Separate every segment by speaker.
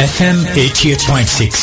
Speaker 1: FM 88.6।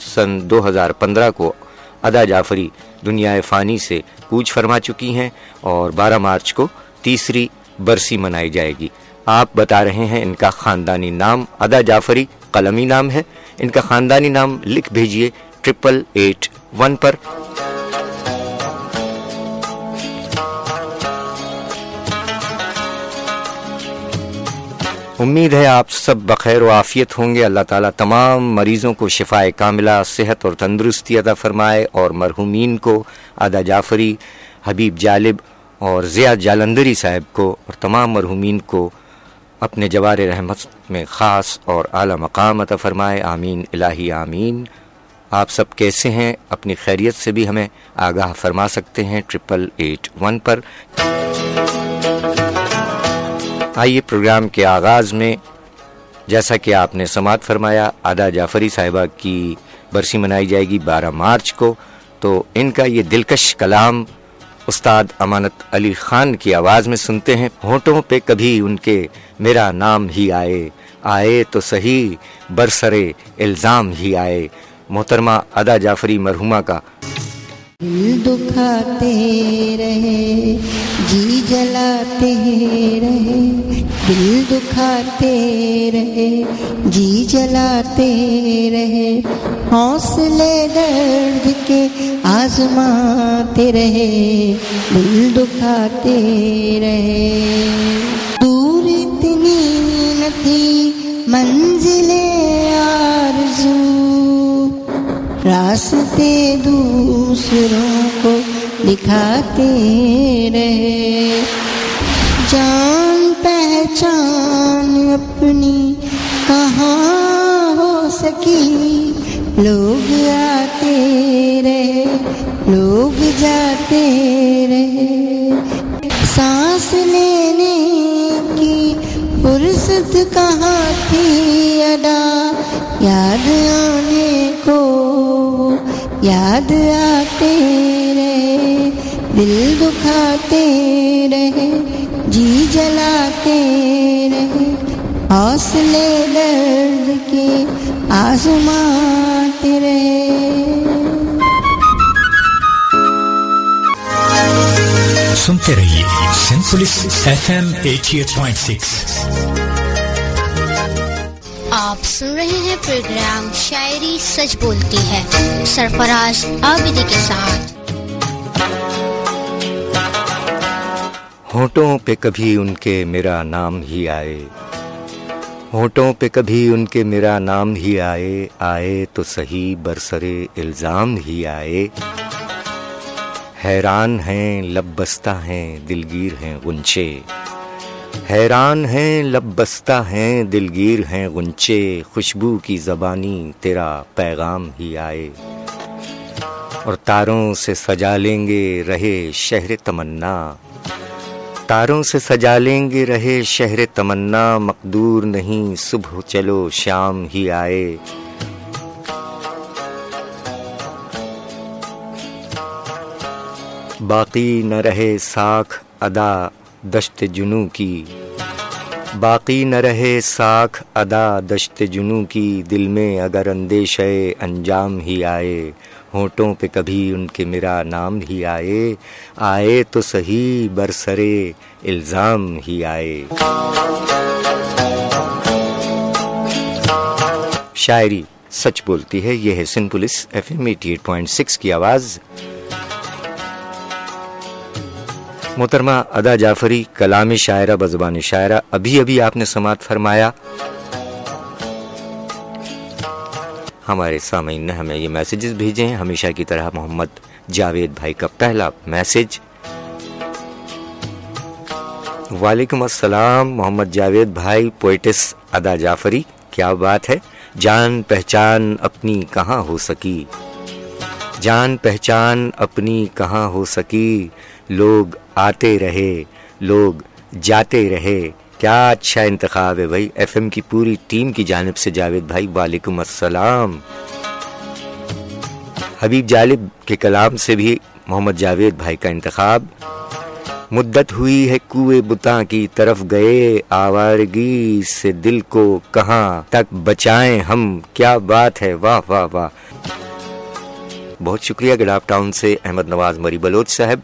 Speaker 2: سن 2015 کو ادا جعفری دنیا فانی سے کوچ فرما چکی ہیں اور 12 مارچ کو تیسری برسی منائی جائے گی۔ آپ بتا رہے ہیں ان کا خاندانی نام ادا جعفری قلمی نام ہے، ان کا خاندانی نام لکھ بھیجئے 8881 پر۔ امید ہے آپ سب بخیر و عافیت ہوں گے۔ اللہ تعالیٰ تمام مریضوں کو شفاء کاملہ، صحت اور تندرستی عطا فرمائے، اور مرحومین کو ادا جعفری، حبیب جالب اور ضیاء جالندری صاحب کو اور تمام مرحومین کو اپنے جوار رحمت میں خاص اور اعلیٰ مقام عطا فرمائے، آمین الہی آمین۔ آپ سب کیسے ہیں؟ اپنی خیریت سے بھی ہمیں آگاہ فرما سکتے ہیں 8881 پر۔ آئیے پروگرام کے آغاز میں، جیسا کہ آپ نے سماعت فرمایا، ادا جعفری صاحبہ کی برسی منائی جائے گی 12 مارچ کو، تو ان کا یہ دلکش کلام استاد امانت علی خان کی آواز میں سنتے ہیں۔ ہونٹوں پہ کبھی ان کے میرا نام ہی آئے، آئے تو صحیح برسرے الزام ہی آئے۔ محترمہ ادا جعفری مرحومہ کا
Speaker 3: دل دکھاتے رہے، جی جلاتے رہے، دل دکھاتے رہے، جی جلاتے رہے، حوصلے درد کے آزماتے رہے، دل دکھاتے رہے۔ دور اتنی نہ تھی منزل آرزو، راستے دوسروں کو دکھاتے رہے، جان پہچان اپنی کہاں ہو سکی، لوگ آتے رہے، لوگ جاتے رہے، سانس لینے کی فرصت کہاں تھی ادا، یاد آنے کو یاد آتے رہے، دل دکھاتے رہے، جی جلاتے رہے، حوصلے درد کے آزماتے رہے۔
Speaker 1: سنتے رہیے سینپولس FM 88.6۔
Speaker 4: آپ سن رہے ہیں پروگرام شاعری سچ بولتی ہے سرفراز عابدی کے ساتھ۔
Speaker 2: ہونٹوں پہ کبھی ان کے میرا نام ہی آئے، ہونٹوں پہ کبھی ان کے میرا نام ہی آئے، آئے تو صحیح برسرے الزام ہی آئے، حیران ہیں لب بستہ ہیں دلگیر ہیں غنچے، حیران ہیں لب بستہ ہیں دلگیر ہیں غنچے، خوشبو کی زبانی تیرا پیغام ہی آئے، اور تاروں سے سجا لیں گے رہے شہر تمنا، تاروں سے سجا لیں گے رہے شہر تمنا، مقدور نہیں صبح چلو شام ہی آئے، باقی نہ رہے ساکھ ادا دشت جنوں کی، باقی نہ رہے ساکھ ادا دشت جنوں کی، دل میں اگر اندیشہ انجام ہی آئے، ہونٹوں پہ کبھی ان کے میرا نام ہی آئے، آئے تو صحیح برسرے الزام ہی آئے۔ شاعری سچ بولتی ہے، یہ ہے سینپولس FM 88.6 کی آواز۔ محترمہ ادا جعفری کلام شاعرہ بزبان شاعرہ، ابھی آپ نے سماعت فرمایا۔ ہمارے سامعین نے ہمیں یہ میسیجز بھیجے ہیں، ہمیشہ کی طرح محمد جاوید بھائی کا پہلا میسیج۔ وعلیکم السلام محمد جاوید بھائی، پوئٹس ادا جعفری، کیا بات ہے، جان پہچان اپنی کہاں ہو سکی، جان پہچان اپنی کہاں ہو سکی، لوگ آتے رہے لوگ جاتے رہے، کیا اچھا انتخاب ہے بھائی۔ FM کی پوری ٹیم کی جانب سے جاوید بھائی وعلیکم السلام۔ حبیب جالب کے کلام سے بھی محمد جاوید بھائی کا انتخاب۔ مدت ہوئی ہے کوئے بتاں کی طرف گئے، آوارگی سے دل کو کہاں تک بچائیں ہم، کیا بات ہے، واہ واہ واہ۔ بہت شکریہ گڈاپ ٹاؤن سے احمد نواز مری بلوچ صاحب.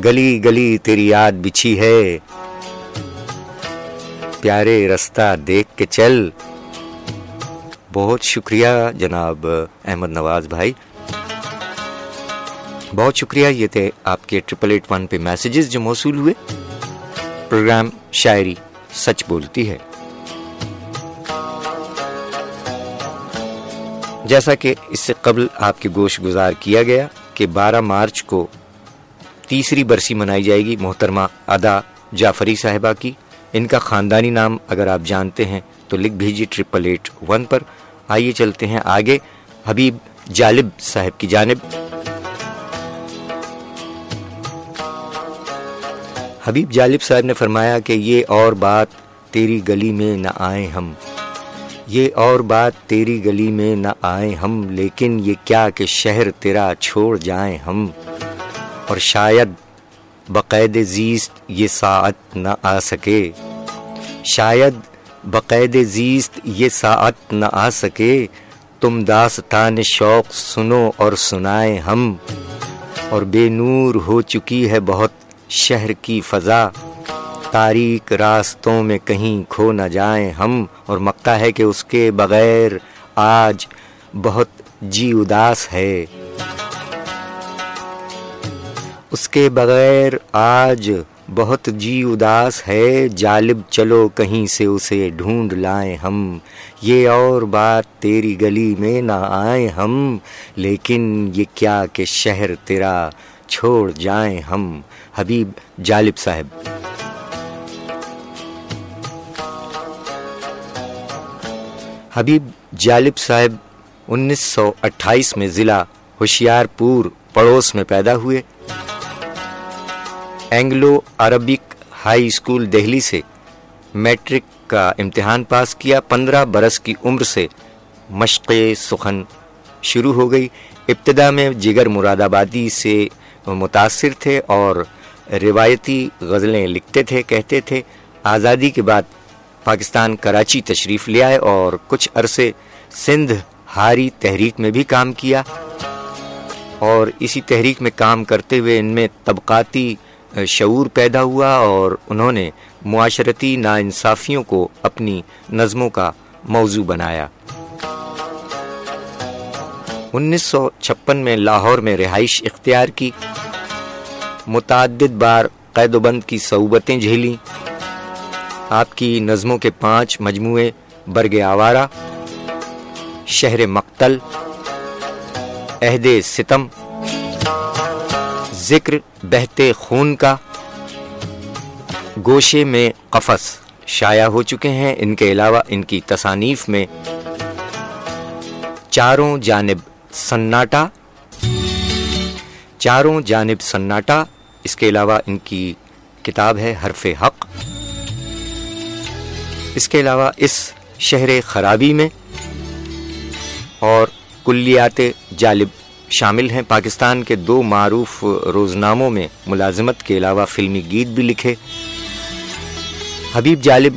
Speaker 2: گلی گلی تیری یاد بچھی ہے, پیارے رستہ دیکھ کے چل. بہت شکریہ جناب احمد نواز بھائی, بہت شکریہ. یہ تھے آپ کے 8881 پہ میسیجز جو موصول ہوئے. پروگرام شاعری سچ بولتی ہے. جیسا کہ اس سے قبل آپ کے گوش گزار کیا گیا کہ 12 مارچ کو تیسری برسی منائی جائے گی محترمہ ادا جعفری صاحبہ کی. ان کا خاندانی نام اگر آپ جانتے ہیں تو لکھ بھیجیے 8881 پر. آئیے چلتے ہیں آگے حبیب جالب صاحب کی جانب. حبیب جالب صاحب نے فرمایا کہ یہ اور بات تیری گلی میں نہ آئیں ہم, یہ اور بات تیری گلی میں نہ آئیں ہم, لیکن یہ کیا کہ شہر تیرا چھوڑ جائیں ہم, اور شاید بقید زیست یہ ساعت نہ آ سکے, شاید بقید زیست یہ ساعت نہ آ سکے, تم داستان شوق سنو اور سنائیں ہم, اور بے نور ہو چکی ہے بہت شہر کی فضا, تاریک راستوں میں کہیں کھو نہ جائیں ہم, اور مقتا ہے کہ اس کے بغیر آج بہت جی اداس ہے, اس کے بغیر آج بہت جی اداس ہے, جالب چلو کہیں سے اسے ڈھونڈ لائیں ہم, یہ اور بات تیری گلی میں نہ آئیں ہم, لیکن یہ کیا کہ شہر تیرا چھوڑ جائیں ہم. حبیب جالب صاحب. حبیب جالب صاحب 1928 میں ضلع ہوشیار پور پڑوس میں پیدا ہوئے. Anglo Arabic high school Delhi سے میٹرک کا امتحان پاس کیا. 15 برس کی عمر سے مشق سخن شروع ہو گئی. ابتدا میں جگر مراد آبادی سے متاثر تھے اور روایتی غزلیں لکھتے تھے, کہتے تھے. آزادی کے بعد پاکستان کراچی تشریف لے آئے اور کچھ عرصے سندھ ہاری تحریک میں بھی کام کیا, اور اسی تحریک میں کام کرتے ہوئے ان میں طبقاتی شعور پیدا ہوا اور انہوں نے معاشرتی ناانصافیوں کو اپنی نظموں کا موضوع بنایا. 1956 میں لاہور میں رہائش اختیار کی, متعدد بار قید و بند کی صعوبتیں جھیلیں. آپ کی نظموں کے 5 مجموعے برگ آوارہ, شہر مقتل, عہد ستم, ذکر بہتے خون کا, گوشے میں قفس شائع ہو چکے ہیں. ان کے علاوہ ان کی تصانیف میں چاروں جانب سناٹا, چاروں جانب سناٹا, اس کے علاوہ ان کی کتاب ہے حرف حق. اس کے علاوہ اس شہر خرابی میں اور کلیات جالب شامل ہیں. پاکستان کے 2 معروف روزناموں میں ملازمت کے علاوہ فلمی گیت بھی لکھے. حبیب جالب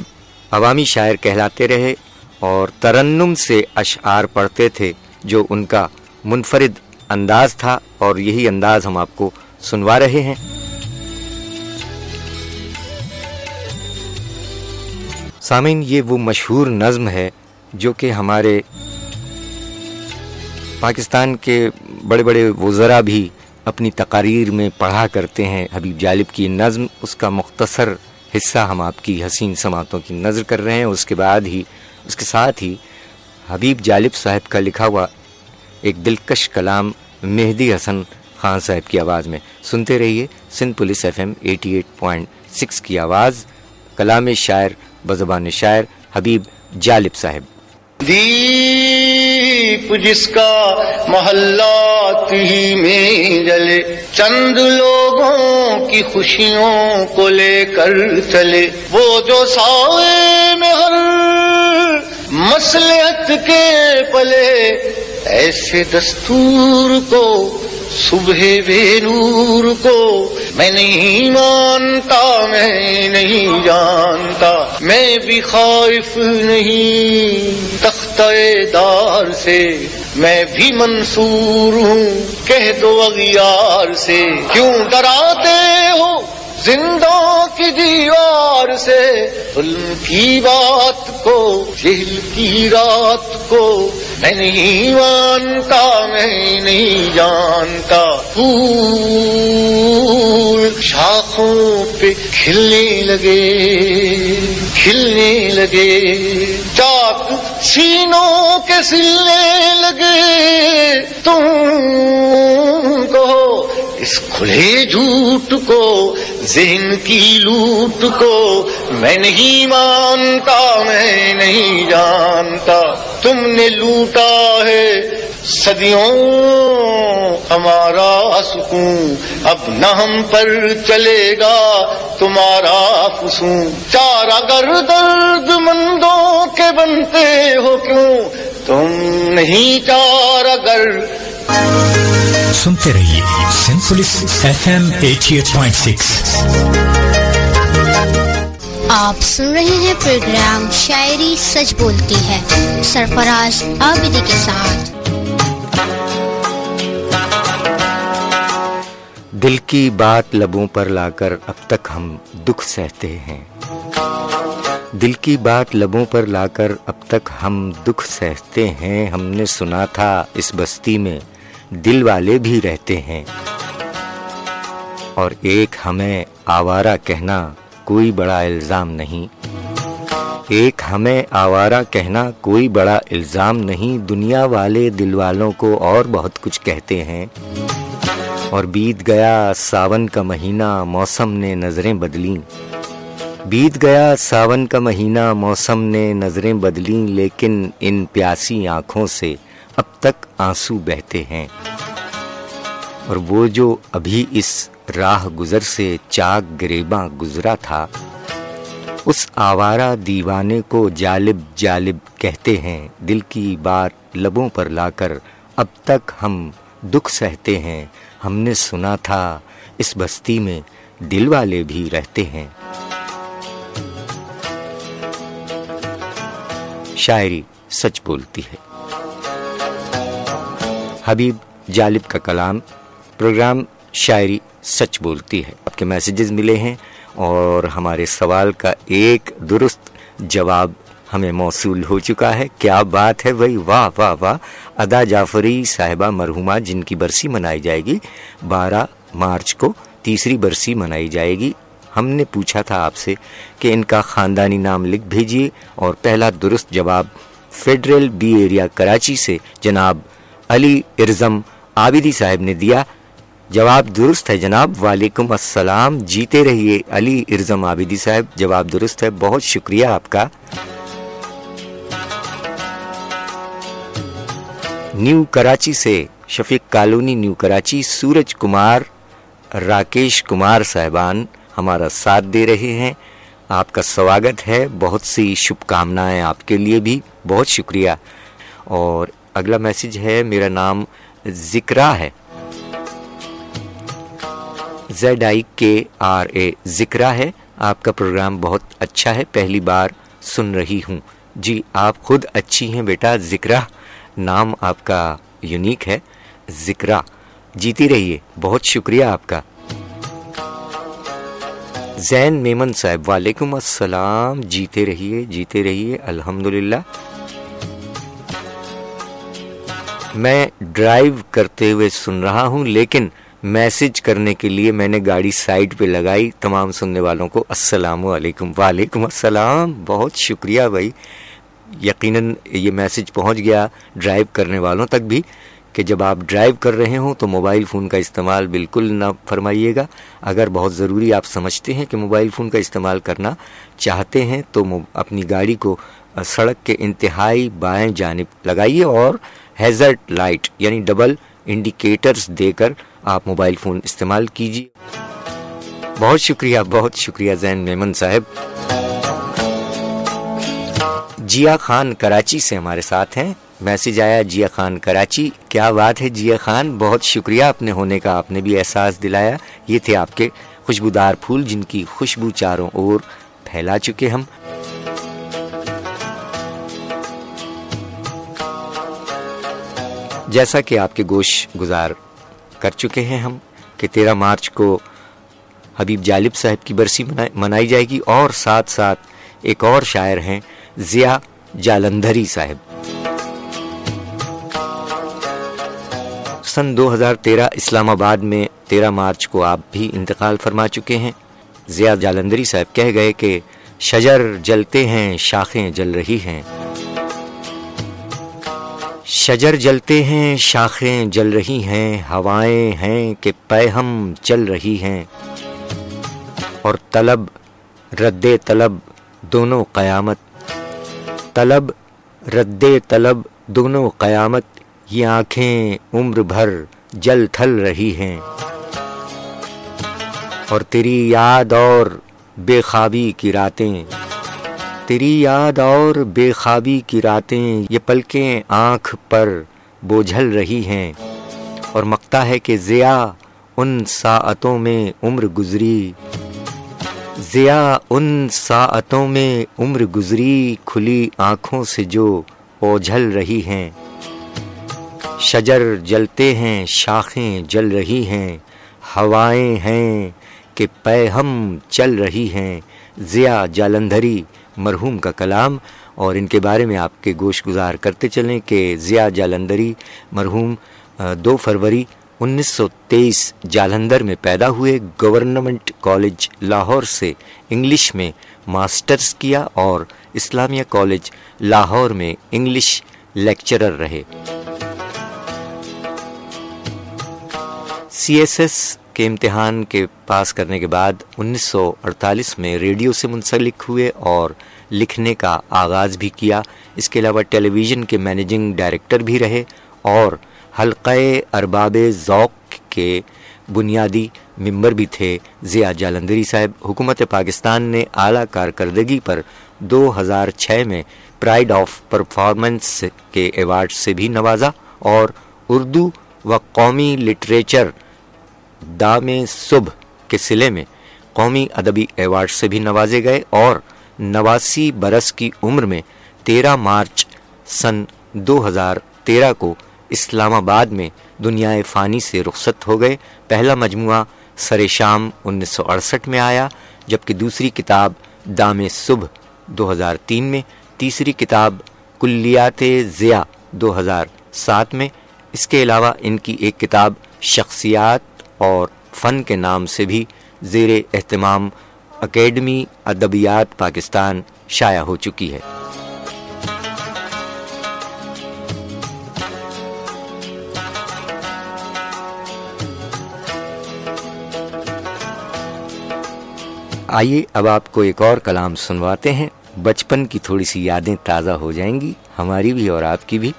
Speaker 2: عوامی شاعر کہلاتے رہے اور ترنم سے اشعار پڑھتے تھے جو ان کا منفرد انداز تھا, اور یہی انداز ہم آپ کو سنوا رہے ہیں. سامعین, یہ وہ مشہور نظم ہے جو کہ ہمارے پاکستان کے بڑے بڑے وزراء بھی اپنی تقاریر میں پڑھا کرتے ہیں. حبیب جالب کی نظم, اس کا مختصر حصہ ہم آپ کی حسین سماعتوں کی نظر کر رہے ہیں. اس کے ساتھ ہی حبیب جالب صاحب کا لکھا ہوا ایک دلکش کلام مہدی حسن خان صاحب کی آواز میں. سنتے رہیے سندھ پولیس FM 88.6 کی آواز. کلام شاعر بزبان شاعر حبیب جالب صاحب.
Speaker 5: دیپ جس کا محلات ہی میں جلے, چند لوگوں کی خوشیوں کو لے کر چلے, وہ جو سائے میں ہر مصلحت کے پلے, ایسے دستور کو صبح بے نور کو میں نہیں مانتا، میں نہیں جانتا، میں بھی خائف نہیں تختہ دار سے، میں بھی منصور ہوں کہہ دو اغیار سے، کیوں ڈراتے ہو زندوں کی دیوار سے، ظلم کی بات کو جہل کی رات کو میں نہیں مانتا، میں نہیں جانتا، پھول شاخوں پہ کھلنے لگے کھلنے لگے، چاک سینوں کے سلنے لگے، تم کہو اس کھلے جھوٹ کو، ذہن کی لوٹ کو میں نہیں مانتا، میں نہیں جانتا، تم نے لوٹا ہے صدیوں ہمارا سکون، اب نہ ہم پر چلے گا تمہارا فسون، چار اگر درد مندوں کے بنتے ہو کیوں تم نہیں چار اگر۔
Speaker 1: سنتے رہیے سمپلس FM 88.6۔
Speaker 4: آپ سن رہے ہیں پروگرام شاعری سچ بولتی ہے سرفراز عابدی کے ساتھ۔
Speaker 2: دل کی بات لبوں پر لا کر اب تک ہم دکھ سہتے ہیں، دل کی بات لبوں پر لا کر اب تک ہم دکھ سہتے ہیں، ہم نے سنا تھا اس بستی میں دل والے بھی رہتے ہیں، اور ایک ہمیں آوارہ کہنا کوئی بڑا الزام نہیں، ایک ہمیں آوارہ کہنا کوئی بڑا الزام نہیں، دنیا والے دل والوں کو اور بہت کچھ کہتے ہیں، اور بیت گیا ساون کا مہینہ موسم نے نظریں بدلیں، بیت گیا ساون کا مہینہ موسم نے نظریں بدلیں، لیکن ان پیاسی آنکھوں سے اب تک آنسو بہتے ہیں، اور وہ جو ابھی اس راہ گزر سے چاک گریباں گزرا تھا، اس آوارہ دیوانے کو جالب جالب کہتے ہیں، دل کی بات لبوں پر لا کر اب تک ہم دکھ سہتے ہیں، ہم نے سنا تھا اس بستی میں دل والے بھی رہتے ہیں۔ شاعری سچ بولتی ہے، حبیب جالب کا کلام، پروگرام شاعری سچ بولتی ہے۔ آپ کے میسیجز ملے ہیں اور ہمارے سوال کا ایک درست جواب ہمیں موصول ہو چکا ہے۔ کیا بات ہے بھائی، واہ واہ واہ۔ ادا جعفری صاحبہ مرحومہ جن کی برسی منائی جائے گی 12 مارچ کو، تیسری برسی منائی جائے گی، ہم نے پوچھا تھا آپ سے کہ ان کا خاندانی نام لکھ بھیجیے، اور پہلا درست جواب فیڈرل بی ایریا کراچی سے جناب علی ارزم عابدی صاحب نے دیا۔ جواب درست ہے جناب، وعلیکم السلام، جیتے رہیے علی ارزم عابدی صاحب، جواب درست ہے، بہت شکریہ آپ کا۔ نیو کراچی سے شفیق کالونی نیو کراچی سورج کمار راکیش کمار صاحبان ہمارا ساتھ دے رہے ہیں، آپ کا سواگت ہے، بہت سی شبھ کامنائیں آپ کے لیے بھی، بہت شکریہ۔ اور اگلا میسج ہے، میرا نام ذکرا ہے، ZIKRA ذکرا ہے، آپ کا پروگرام بہت اچھا ہے، پہلی بار سن رہی ہوں۔ جی آپ خود اچھی ہیں بیٹا ذکرا، نام آپ کا یونیک ہے ذکرا، جیتی رہیے، بہت شکریہ آپ کا۔ زین میمن صاحب وعلیکم السلام، جیتے رہیے الحمدللہ۔ میں ڈرائیو کرتے ہوئے سن رہا ہوں، لیکن میسج کرنے کے لیے میں نے گاڑی سائڈ پہ لگائی۔ تمام سننے والوں کو السلام علیکم۔ وعلیکم السلام، بہت شکریہ بھائی، یقیناً یہ میسج پہنچ گیا ڈرائیو کرنے والوں تک بھی کہ جب آپ ڈرائیو کر رہے ہوں تو موبائل فون کا استعمال بالکل نہ فرمائیے گا۔ اگر بہت ضروری آپ سمجھتے ہیں کہ موبائل فون کا استعمال کرنا چاہتے ہیں تو اپنی گاڑی کو سڑک کے انتہائی بائیں جانب لگائیے اور ہیزرڈ لائٹ یعنی ڈبل انڈیکیٹرز دے کر آپ موبائل فون استعمال کیجیے۔ بہت شکریہ زین میمن صاحب۔ جیا خان کراچی سے ہمارے ساتھ ہیں. میسج آیا جیا خان کراچی. کیا بات ہے جیا خان, بہت شکریہ اپنے ہونے کا, آپ نے بھی احساس دلایا. یہ تھے آپ کے خوشبودار پھول جن کی خوشبو چاروں اور پھیلا چکے ہم. جیسا کہ آپ کے گوش گزار کر چکے ہیں ہم کہ 13 مارچ کو حبیب جالب صاحب کی برسی منائی جائے گی, اور ساتھ ساتھ ایک اور شاعر ہیں ضیاء جالندھری صاحب. سن 2013 اسلام آباد میں 13 مارچ کو آپ بھی انتقال فرما چکے ہیں. ضیاء جالندھری صاحب کہہ گئے کہ شجر جلتے ہیں شاخیں جل رہی ہیں, شجر جلتے ہیں شاخیں جل رہی ہیں, ہوائیں ہیں کہ پیہم چل رہی ہیں, اور طلب رد طلب دونوں قیامت, طلب رد طلب دونوں قیامت, یہ آنکھیں عمر بھر جل تھل رہی ہیں, اور تیری یاد اور بے خوابی کی راتیں, تیری یاد اور بے خوابی کی راتیں, یہ پلکیں آنکھ پر بوجھل رہی ہیں, اور مقتا ہے کہ ضیاء ان ساعتوں میں عمر گزری, ضیاء ان ساعتوں میں عمر گزری, کھلی آنکھوں سے جو اوجھل رہی ہیں, شجر جلتے ہیں شاخیں جل رہی ہیں, ہوائیں ہیں کہ پیہم چل رہی ہیں. ضیاء جالندھری مرحوم کا کلام, اور ان کے بارے میں آپ کے گوش گزار کرتے چلیں کہ ضیاء جالندھری مرحوم 2 فروری 1923 جالندھر میں پیدا ہوئے. گورنمنٹ کالج لاہور سے انگلش میں ماسٹرز کیا اور اسلامیہ کالج لاہور میں انگلش لیکچرر رہے. CSS کے امتحان کے پاس کرنے کے بعد 1948 میں ریڈیو سے منسلک ہوئے اور لکھنے کا آغاز بھی کیا. اس کے علاوہ ٹیلی ویژن کے مینیجنگ ڈائریکٹر بھی رہے اور حلقہ ارباب ذوق کے بنیادی ممبر بھی تھے. ضیاء جالندھری صاحب حکومت پاکستان نے اعلیٰ کارکردگی پر 2006 میں پرائڈ آف پرفارمنس کے ایوارڈ سے بھی نوازا, اور اردو و قومی لٹریچر دام صبح کے صلے میں قومی ادبی ایوارڈ سے بھی نوازے گئے, اور 89 برس کی عمر میں 13 مارچ سن 2013 کو اسلام آباد میں دنیائے فانی سے رخصت ہو گئے. پہلا مجموعہ سر شام 1968 میں آیا, جبکہ دوسری کتاب دام صبح 2003 میں, تیسری کتاب کلیات ضیاء 2007 میں. اس کے علاوہ ان کی ایک کتاب شخصیات اور فن کے نام سے بھی زیر اہتمام اکیڈمی ادبیات پاکستان شائع ہو چکی ہے. آئیے اب آپ کو ایک اور کلام سنواتے ہیں. بچپن کی تھوڑی سی یادیں تازہ ہو جائیں گی, ہماری بھی اور آپ کی بھی.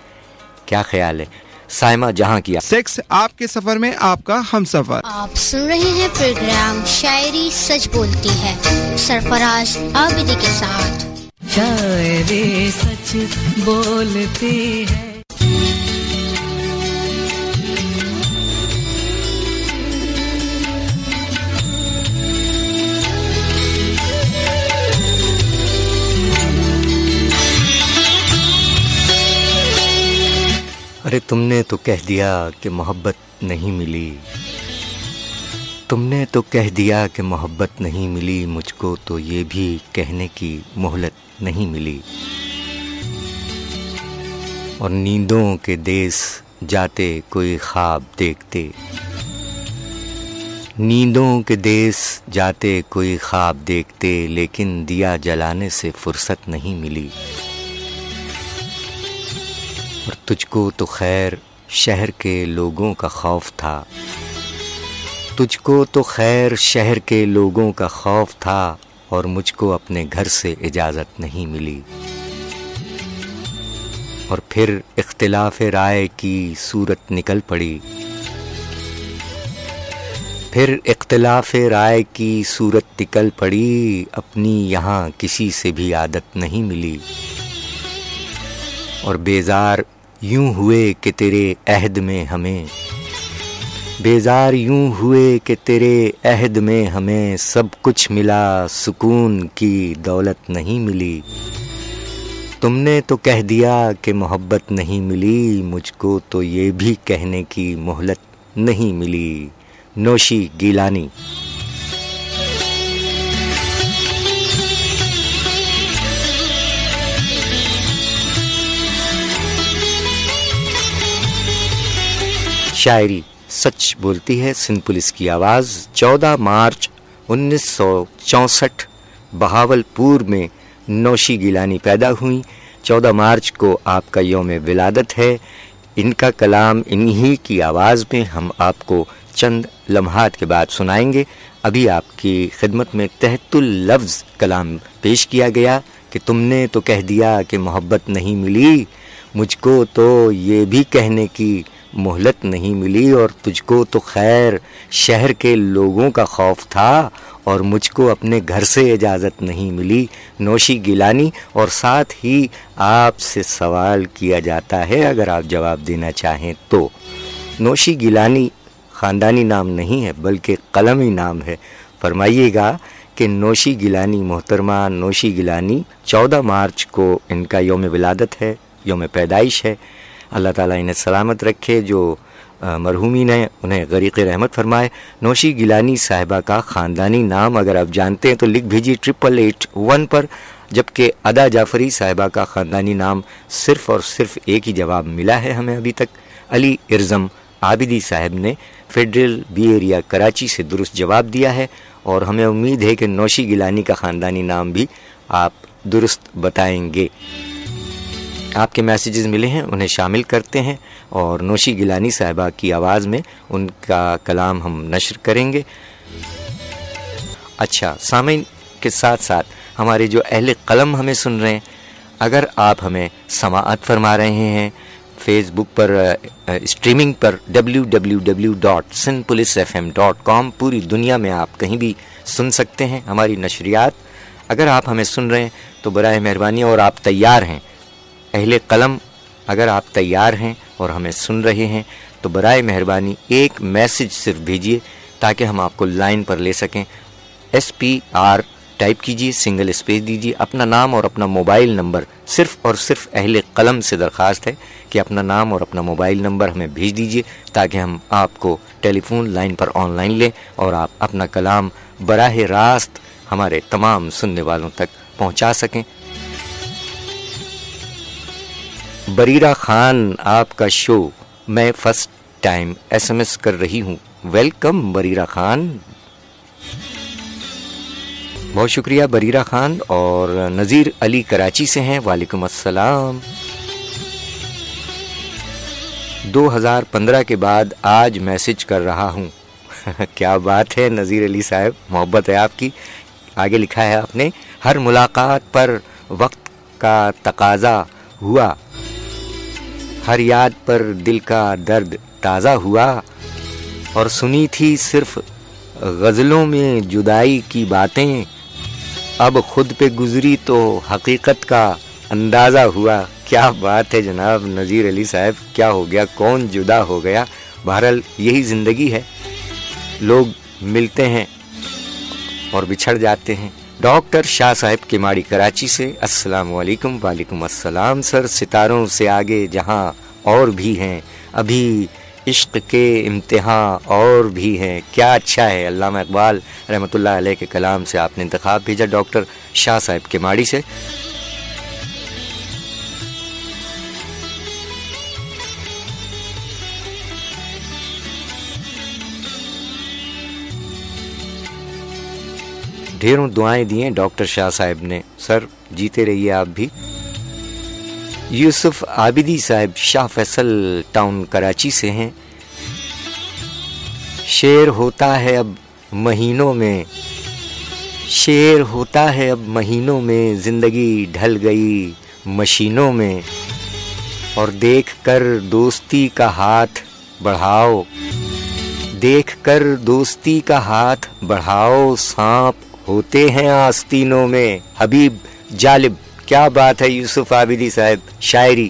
Speaker 2: کیا خیال ہے؟ سائمہ جہاں کیا
Speaker 6: سیکس آپ کے سفر میں آپ کا ہم سفر. آپ
Speaker 4: سن رہے ہیں پروگرام شاعری سچ بولتی ہے سرفراز عابدی کے ساتھ.
Speaker 7: شاعری سچ بولتی ہے.
Speaker 2: ارے تم نے تو کہہ دیا کہ محبت نہیں ملی, تم نے تو کہہ دیا کہ محبت نہیں ملی, مجھ کو تو یہ بھی کہنے کی مہلت نہیں ملی. اور نیندوں کے دیس جاتے کوئی خواب دیکھتے, نیندوں کے دیس جاتے کوئی خواب دیکھتے, لیکن دیا جلانے سے فرصت نہیں ملی. اور تجھ کو تو خیر شہر کے لوگوں کا خوف تھا, تجھ کو تو خیر شہر کے لوگوں کا خوف تھا, اور مجھ کو اپنے گھر سے اجازت نہیں ملی. اور پھر اختلاف رائے کی صورت نکل پڑی, پھر اختلاف رائے کی صورت نکل پڑی, اپنی یہاں کسی سے بھی عادت نہیں ملی. اور بیزار یوں ہوئے کہ تیرے عہد میں ہمیں، بیزار یوں ہوئے کہ تیرے عہد میں ہمیں سب کچھ ملا، سکون کی دولت نہیں ملی۔ تم نے تو کہہ دیا کہ محبت نہیں ملی، مجھ کو تو یہ بھی کہنے کی مہلت نہیں ملی۔ نوشی گیلانی۔ شاعری سچ بولتی ہے، سندھ پولیس کی آواز۔ 14 مارچ 1964 بہاولپور میں نوشی گیلانی پیدا ہوئیں۔ 14 مارچ کو آپ کا یوم ولادت ہے۔ ان کا کلام انہی کی آواز میں ہم آپ کو چند لمحات کے بعد سنائیں گے۔ ابھی آپ کی خدمت میں تحت اللفظ کلام پیش کیا گیا کہ تم نے تو کہہ دیا کہ محبت نہیں ملی، مجھ کو تو یہ بھی کہنے کی مہلت نہیں ملی، اور تجھ کو تو خیر شہر کے لوگوں کا خوف تھا، اور مجھ کو اپنے گھر سے اجازت نہیں ملی۔ نوشی گیلانی۔ اور ساتھ ہی آپ سے سوال کیا جاتا ہے، اگر آپ جواب دینا چاہیں تو۔ نوشی گیلانی خاندانی نام نہیں ہے بلکہ قلمی نام ہے۔ فرمائیے گا کہ نوشی گیلانی، محترمہ نوشی گیلانی، 14 مارچ کو ان کا یوم ولادت ہے، یوم پیدائش ہے۔ اللہ تعالیٰ انہیں سلامت رکھے، جو مرحومین ہیں انہیں غریق رحمت فرمائے۔ نوشی گیلانی صاحبہ کا خاندانی نام اگر آپ جانتے ہیں تو لکھ بھیجیے 8881 پر، جبکہ ادا جعفری صاحبہ کا خاندانی نام صرف اور صرف ایک ہی جواب ملا ہے ہمیں ابھی تک۔ علی ارزم عابدی صاحب نے فیڈرل بی ایریا کراچی سے درست جواب دیا ہے، اور ہمیں امید ہے کہ نوشی گیلانی کا خاندانی نام بھی آپ درست بتائیں گے۔ آپ کے میسیجز ملے ہیں، انہیں شامل کرتے ہیں، اور نوشی گیلانی صاحبہ کی آواز میں ان کا کلام ہم نشر کریں گے۔ اچھا سامعین کے ساتھ ساتھ ہمارے جو اہل قلم ہمیں سن رہے ہیں، اگر آپ ہمیں سماعت فرما رہے ہیں فیس بک پر اسٹریمنگ پر www.sindhpolicefm.com، پوری دنیا میں آپ کہیں بھی سن سکتے ہیں ہماری نشریات۔ اگر آپ ہمیں سن رہے ہیں تو برائے مہربانی، اور آپ تیار ہیں اہل قلم، اگر آپ تیار ہیں اور ہمیں سن رہے ہیں تو برائے مہربانی ایک میسج صرف بھیجیے تاکہ ہم آپ کو لائن پر لے سکیں۔ SPR ٹائپ کیجیے، سنگل اسپیس دیجیے، اپنا نام اور اپنا موبائل نمبر، صرف اور صرف اہل قلم سے درخواست ہے کہ اپنا نام اور اپنا موبائل نمبر ہمیں بھیج دیجیے تاکہ ہم آپ کو ٹیلی فون لائن پر آن لائن لیں اور آپ اپنا کلام براہ راست ہمارے تمام سننے والوں تک پہنچا سکیں۔ بریرہ خان، آپ کا شو میں فرسٹ ٹائم SMS کر رہی ہوں۔ ویلکم بریرہ خان، بہت شکریہ بریرہ خان۔ اور نذیر علی کراچی سے ہیں، وعلیکم السلام۔ 2015 کے بعد آج میسج کر رہا ہوں۔ کیا بات ہے نذیر علی صاحب، محبت ہے آپ کی۔ آگے لکھا ہے آپ نے، ہر ملاقات پر وقت کا تقاضا ہوا، ہر یاد پر دل کا درد تازہ ہوا، اور سنی تھی صرف غزلوں میں جدائی کی باتیں، اب خود پہ گزری تو حقیقت کا اندازہ ہوا۔ کیا بات ہے جناب نذیر علی صاحب، کیا ہو گیا، کون جدا ہو گیا؟ بہرحال یہی زندگی ہے، لوگ ملتے ہیں اور بچھڑ جاتے ہیں۔ ڈاکٹر شاہ صاحب کیماڑی کراچی سے، السلام علیکم۔ وعلیکم السلام سر۔ ستاروں سے آگے جہاں اور بھی ہیں، ابھی عشق کے امتحان اور بھی ہیں۔ کیا اچھا ہے، علامہ اقبال رحمۃ اللہ علیہ کے کلام سے آپ نے انتخاب بھیجا ڈاکٹر شاہ صاحب کیماڑی سے۔ ڈھیروں دعائیں دی ہیں ڈاکٹر شاہ صاحب نے، سر جیتے رہیے آپ بھی۔ یوسف عابدی صاحب شاہ فیصل ٹاؤن کراچی سے ہیں۔ شیر ہوتا ہے اب مہینوں میں، شیر ہوتا ہے اب مہینوں میں، زندگی ڈھل گئی مشینوں میں، اور دیکھ کر دوستی کا ہاتھ بڑھاؤ، دیکھ کر دوستی کا ہاتھ بڑھاؤ، سانپ ہوتے ہیں آستینوں میں۔ حبیب جالب، کیا بات ہے یوسف عابدی صاحب، شاعری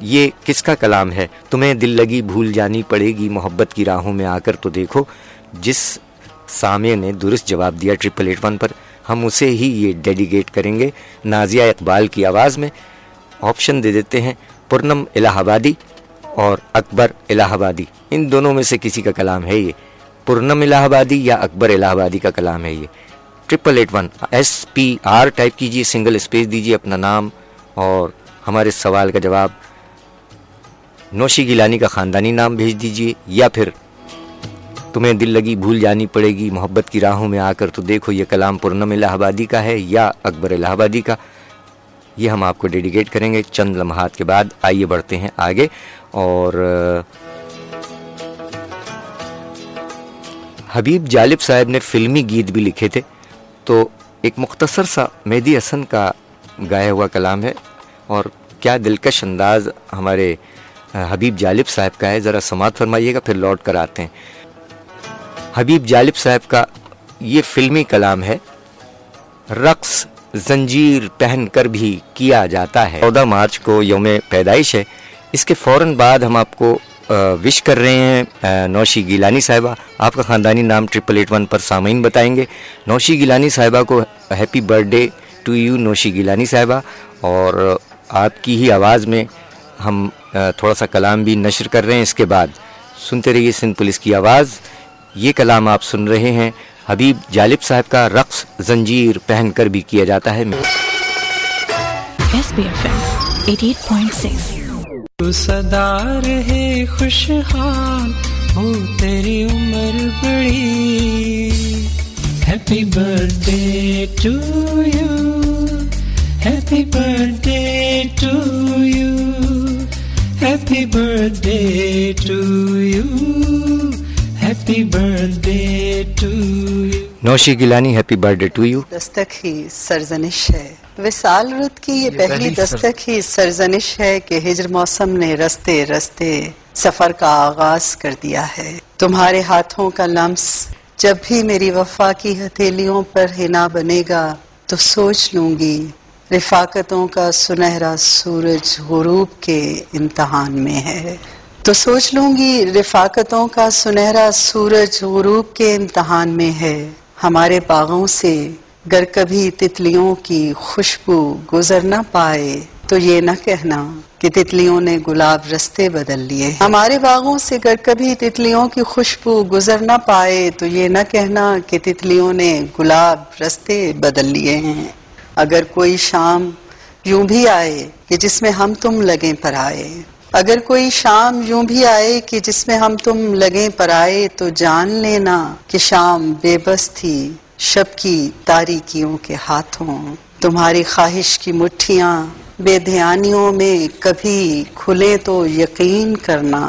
Speaker 2: یہ کس کا کلام ہے؟ تمہیں دل لگی بھول جانی پڑے گی محبت کی راہوں میں آ کر تو دیکھو. جس سامع نے درست جواب دیا 8881 پر، ہم اسے ہی یہ ڈیڈیکیٹ کریں گے نازیہ اقبال کی آواز میں. آپشن دے دیتے ہیں، پورنم الہ آبادی اور اکبر الہ آبادی، ان دونوں میں سے کسی کا کلام ہے یہ. پورنم الہ آبادی یا اکبر الہ آبادی کا کلام ہے یہ. 8881 SPR ٹائپ کیجیے، سنگل اسپیس دیجیے، اپنا نام اور ہمارے سوال کا جواب نوشی گیلانی کا خاندانی نام بھیج دیجیے، یا پھر تمہیں دل لگی بھول جانی پڑے گی محبت کی راہوں میں آ کر تو دیکھو، یہ کلام پورنم الہ آبادی کا ہے یا اکبر الہ آبادی کا. یہ ہم آپ کو ڈیڈیکیٹ کریں گے چند لمحات کے بعد. آئیے بڑھتے ہیں آگے. اور حبیب جالب صاحب نے فلمی گیت بھی لکھے تھے، تو ایک مختصر سا مہدی حسن کا گایا ہوا کلام ہے، اور کیا دلکش انداز ہمارے حبیب جالب صاحب کا ہے. ذرا سماعت فرمائیے گا، پھر لوٹ کر آتے ہیں. حبیب جالب صاحب کا یہ فلمی کلام ہے، رقص زنجیر پہن کر بھی کیا جاتا ہے. 14 مارچ کو یوم پیدائش ہے. اس کے فوراً بعد ہم آپ کو وش کر رہے ہیں نوشی گیلانی صاحبہ. آپ کا خاندانی نام 8881 پر سامعین بتائیں گے. نوشی گیلانی صاحبہ کو happy birthday to you Noshi Gilani صاحبہ. اور آپ کی ہی آواز میں ہم تھوڑا سا کلام بھی نشر کر رہے ہیں. اس کے بعد سنتے رہیے سندھ پولیس کی آواز. یہ کلام آپ سن رہے ہیں حبیب جالب صاحب کا، رقص زنجیر پہن کر بھی کیا جاتا ہے.
Speaker 7: SBFM 88.6.
Speaker 8: تو سدا رہے خوشحال ہو تیری عمر بڑی. Happy birthday to you, happy birthday to you, happy birthday to you, happy birthday to you.
Speaker 2: Noshi Gilani happy birthday to you.
Speaker 9: دستک ہی سرزنش ہے وصال رت کی، یہ پہلی دستک ہی سرزنش ہے کہ ہجر موسم نے رستے رستے سفر کا آغاز کر دیا ہے. تمہارے ہاتھوں کا لمس جب بھی میری وفا کی ہتھیلیوں پر حنا بنے گا تو سوچ لوں گی رفاقتوں کا سنہرا سورج غروب کے امتحان میں ہے. تو سوچ لوں گی رفاقتوں کا سنہرا سورج غروب کے امتحان میں ہے. ہمارے باغوں سے گر کبھی تتلیوں کی خوشبو گزر نہ پائے تو یہ نہ کہنا کہ تتلیوں نے گلاب رستے بدل لیے. ہمارے باغوں سے گر کبھی تتلیوں کی خوشبو گزر نہ پائے تو یہ نہ کہنا کہ تتلیوں نے گلاب رستے بدل لیے ہیں. اگر کوئی شام یوں بھی آئے کہ جس میں ہم تم لگیں پر آئے، اگر کوئی شام یوں بھی آئے کہ جس میں ہم تم لگیں پر آئے تو جان لینا کہ شام بے بس تھی شب کی تاریکیوں کے ہاتھوں. تمہاری خواہش کی مٹھیاں بے دھیانیوں میں کبھی کھلے تو یقین کرنا.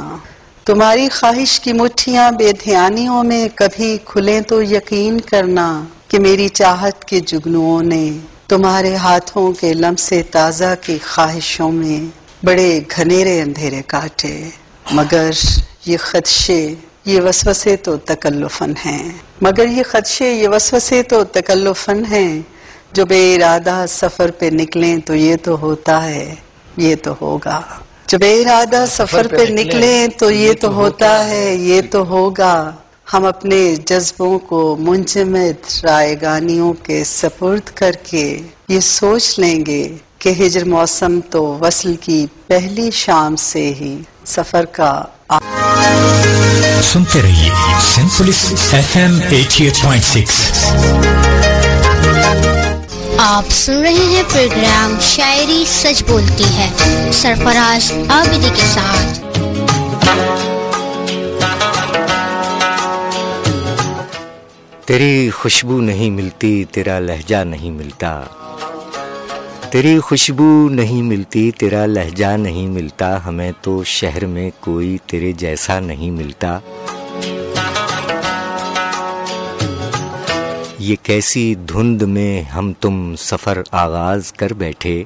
Speaker 9: تمہاری خواہش کی مٹھیاں بے دھیانیوں میں کبھی کھلے تو یقین کرنا کہ میری چاہت کے جگنوؤں نے تمہارے ہاتھوں کے لمس تازہ کی خواہشوں میں بڑے گھنیرے اندھیرے کاٹے. مگر یہ خدشے یہ وسوسے تو تکلفن ہیں، مگر یہ خدشے یہ وسوسے تو تکلفن ہیں. جو بے ارادہ سفر پہ نکلیں تو یہ تو ہوتا ہے یہ تو ہوگا. جو بے ارادہ سفر پہ نکلیں تو یہ تو ہوتا ہے یہ تو ہوگا. ہم اپنے جذبوں کو منجمد رائگانیوں کے سپرد کر کے یہ سوچ لیں گے کہ ہجر موسم تو وصل کی پہلی شام سے ہی سفر کا
Speaker 1: سنتے رہیے سندھ پولیس FM 88.6.
Speaker 4: آپ سن رہے ہیں پروگرام شاعری سچ بولتی ہے سرفراز عابدی کے ساتھ.
Speaker 2: تیری خوشبو نہیں ملتی تیرا لہجہ نہیں ملتا، تیری خوشبو نہیں ملتی تیرا لہجہ نہیں ملتا، ہمیں تو شہر میں کوئی تیرے جیسا نہیں ملتا. یہ کیسی دھند میں ہم تم سفر آغاز کر بیٹھے،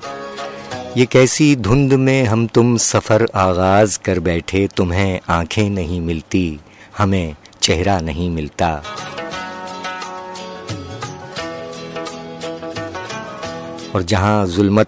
Speaker 2: یہ کیسی دھند میں ہم تم سفر آغاز کر بیٹھے، تمہیں آنکھیں نہیں ملتی ہمیں چہرہ نہیں ملتا. اور جہاں ظلمت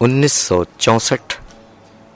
Speaker 2: 1964